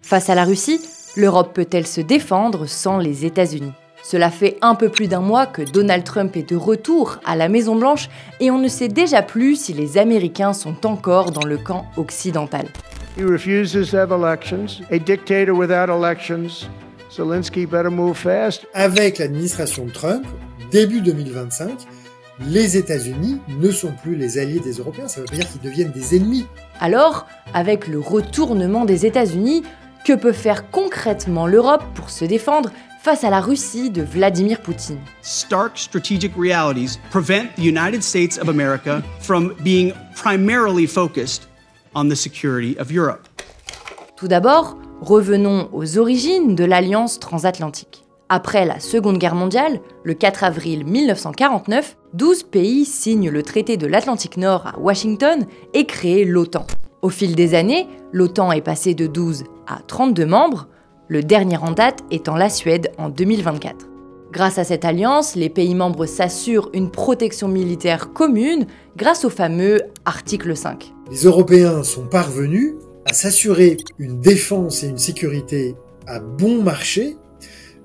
Face à la Russie, l'Europe peut-elle se défendre sans les États-Unis ? Cela fait un peu plus d'un mois que Donald Trump est de retour à la Maison-Blanche et on ne sait déjà plus si les Américains sont encore dans le camp occidental. He refuses to have elections. A dictator without elections. Zelensky better move fast. Avec l'administration Trump, début 2025, les États-Unis ne sont plus les alliés des Européens, ça veut dire qu'ils deviennent des ennemis. Alors, avec le retournement des États-Unis, que peut faire concrètement l'Europe pour se défendre face à la Russie de Vladimir Poutine? Stark strategic realities prevent the United States of America from being primarily focused on the security of Europe. Tout d'abord, revenons aux origines de l'Alliance transatlantique. Après la Seconde Guerre mondiale, le 4 avril 1949, 12 pays signent le traité de l'Atlantique Nord à Washington et créent l'OTAN. Au fil des années, l'OTAN est passée de 12 à 32 membres, le dernier en date étant la Suède en 2024. Grâce à cette alliance, les pays membres s'assurent une protection militaire commune grâce au fameux article 5. Les Européens sont parvenus à s'assurer une défense et une sécurité à bon marché,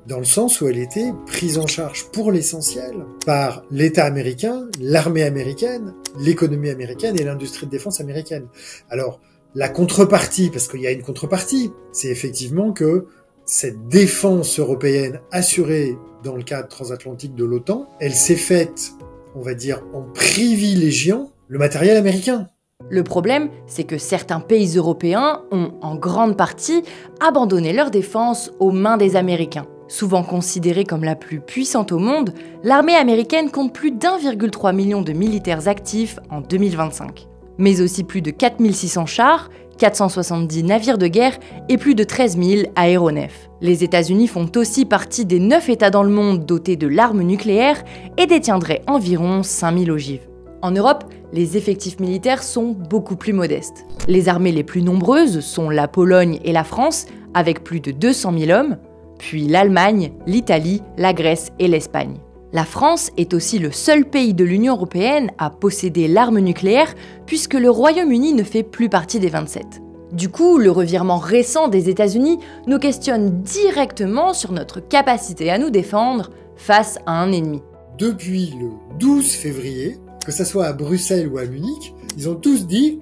dans le sens où elle était prise en charge pour l'essentiel par l'État américain, l'armée américaine, l'économie américaine et l'industrie de défense américaine. Alors, la contrepartie, parce qu'il y a une contrepartie, c'est effectivement que cette défense européenne assurée dans le cadre transatlantique de l'OTAN, elle s'est faite, on va dire, en privilégiant le matériel américain. Le problème, c'est que certains pays européens ont, en grande partie, abandonné leur défense aux mains des Américains. Souvent considérée comme la plus puissante au monde, l'armée américaine compte plus d'1,3 million de militaires actifs en 2025. Mais aussi plus de 4600 chars, 470 navires de guerre et plus de 13 000 aéronefs. Les États-Unis font aussi partie des 9 États dans le monde dotés de l'arme nucléaire et détiendraient environ 5000 ogives. En Europe, les effectifs militaires sont beaucoup plus modestes. Les armées les plus nombreuses sont la Pologne et la France, avec plus de 200 000 hommes, puis l'Allemagne, l'Italie, la Grèce et l'Espagne. La France est aussi le seul pays de l'Union européenne à posséder l'arme nucléaire, puisque le Royaume-Uni ne fait plus partie des 27. Du coup, le revirement récent des États-Unis nous questionne directement sur notre capacité à nous défendre face à un ennemi. Depuis le 12 février, que ça soit à Bruxelles ou à Munich, ils ont tous dit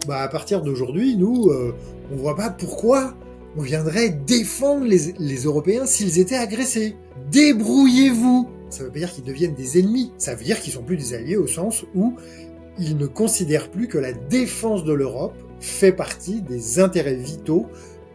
à partir d'aujourd'hui, nous, on voit pas pourquoi on viendrait défendre les Européens s'ils étaient agressés. Débrouillez-vous! Ça veut pas dire qu'ils deviennent des ennemis, ça veut dire qu'ils sont plus des alliés au sens où ils ne considèrent plus que la défense de l'Europe fait partie des intérêts vitaux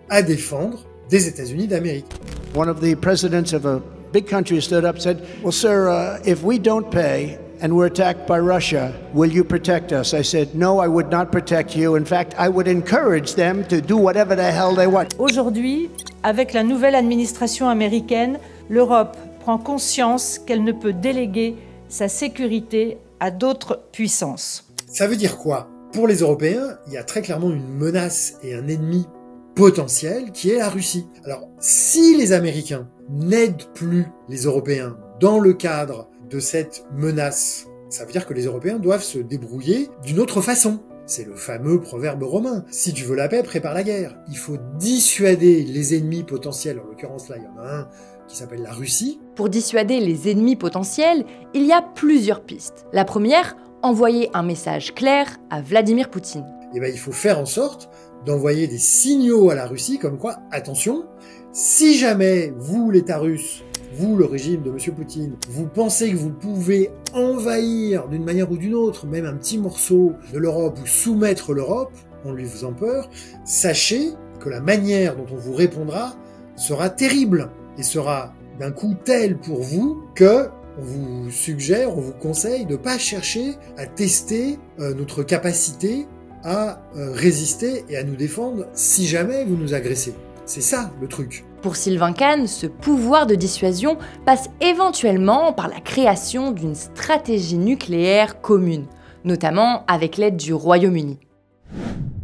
à défendre des États-Unis d'Amérique. One of the presidents of a big country stood up and said, "Well, sir, if we don't pay and we're attacked by Russia, will you protect us?" I said, "No, I would not protect you. In fact, I would encourage them to do whatever the hell they want." Aujourd'hui, avec la nouvelle administration américaine, l'Europe prend conscience qu'elle ne peut déléguer sa sécurité à d'autres puissances. Ça veut dire quoi? Pour les Européens, il y a très clairement une menace et un ennemi potentiel qui est la Russie. Alors, si les Américains n'aident plus les Européens dans le cadre de cette menace, ça veut dire que les Européens doivent se débrouiller d'une autre façon. C'est le fameux proverbe romain. Si tu veux la paix, prépare la guerre. Il faut dissuader les ennemis potentiels. En l'occurrence, là, il y en a un qui s'appelle la Russie. Pour dissuader les ennemis potentiels, il y a plusieurs pistes. La première, envoyer un message clair à Vladimir Poutine. Il faut faire en sorte d'envoyer des signaux à la Russie comme quoi, attention, si jamais vous, l'État russe, vous, le régime de M. Poutine, vous pensez que vous pouvez envahir d'une manière ou d'une autre, même un petit morceau de l'Europe ou soumettre l'Europe, en lui faisant peur, sachez que la manière dont on vous répondra sera terrible et sera d'un coup telle pour vous que on vous suggère, on vous conseille de ne pas chercher à tester notre capacité à résister et à nous défendre si jamais vous nous agressez. C'est ça le truc. Pour Sylvain Kahn, ce pouvoir de dissuasion passe éventuellement par la création d'une stratégie nucléaire commune, notamment avec l'aide du Royaume-Uni.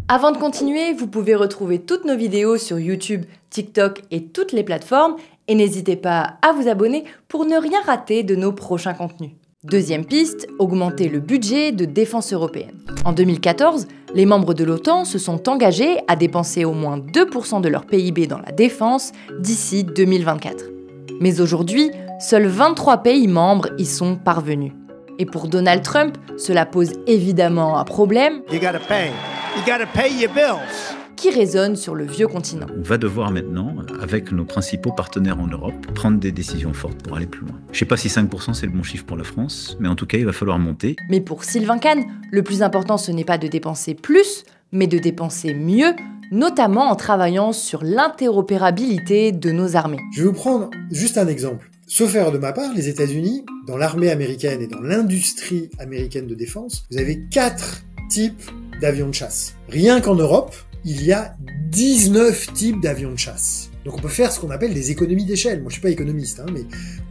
Avant de continuer, vous pouvez retrouver toutes nos vidéos sur YouTube, TikTok et toutes les plateformes, et n'hésitez pas à vous abonner pour ne rien rater de nos prochains contenus. Deuxième piste, augmenter le budget de défense européenne. En 2014, les membres de l'OTAN se sont engagés à dépenser au moins 2% de leur PIB dans la défense d'ici 2024. Mais aujourd'hui, seuls 23 pays membres y sont parvenus. Et pour Donald Trump, cela pose évidemment un problème qui résonne sur le vieux continent. On va devoir maintenant, avec nos principaux partenaires en Europe, prendre des décisions fortes pour aller plus loin. Je ne sais pas si 5% c'est le bon chiffre pour la France, mais en tout cas il va falloir monter. Mais pour Sylvain Kahn, le plus important ce n'est pas de dépenser plus, mais de dépenser mieux, notamment en travaillant sur l'interopérabilité de nos armées. Je vais vous prendre juste un exemple. Sauf erreur de ma part, les États-Unis, dans l'armée américaine et dans l'industrie américaine de défense, vous avez 4 types d'avions de chasse. Rien qu'en Europe, il y a 19 types d'avions de chasse. Donc on peut faire ce qu'on appelle des économies d'échelle. Moi je suis pas économiste, mais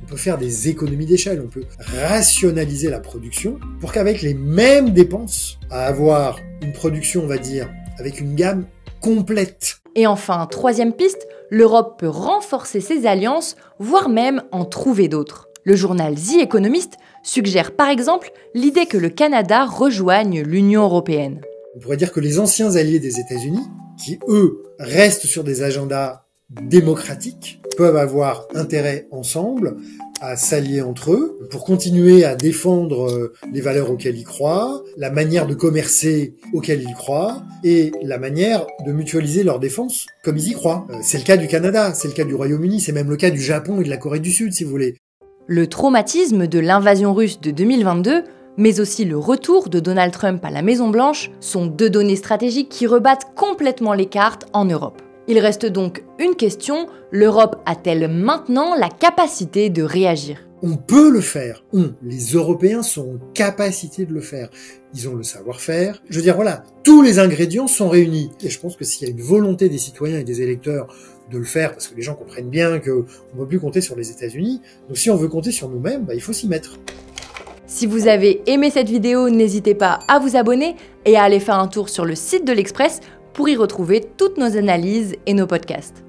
on peut faire des économies d'échelle. On peut rationaliser la production pour qu'avec les mêmes dépenses, à avoir une production, on va dire, avec une gamme complète. Et enfin, troisième piste, l'Europe peut renforcer ses alliances, voire même en trouver d'autres. Le journal The Economist suggère par exemple l'idée que le Canada rejoigne l'Union européenne. On pourrait dire que les anciens alliés des États-Unis, qui eux restent sur des agendas démocratiques, peuvent avoir intérêt ensemble à s'allier entre eux pour continuer à défendre les valeurs auxquelles ils croient, la manière de commercer auxquelles ils croient et la manière de mutualiser leur défense comme ils y croient. C'est le cas du Canada, c'est le cas du Royaume-Uni, c'est même le cas du Japon et de la Corée du Sud si vous voulez. Le traumatisme de l'invasion russe de 2022, mais aussi le retour de Donald Trump à la Maison-Blanche, sont deux données stratégiques qui rebattent complètement les cartes en Europe. Il reste donc une question, l'Europe a-t-elle maintenant la capacité de réagir ? On peut le faire. Les Européens sont en capacité de le faire. Ils ont le savoir-faire. Je veux dire, voilà, tous les ingrédients sont réunis. Et je pense que s'il y a une volonté des citoyens et des électeurs de le faire, parce que les gens comprennent bien qu'on ne peut plus compter sur les États-Unis, donc si on veut compter sur nous-mêmes, il faut s'y mettre. Si vous avez aimé cette vidéo, n'hésitez pas à vous abonner et à aller faire un tour sur le site de l'Express pour y retrouver toutes nos analyses et nos podcasts.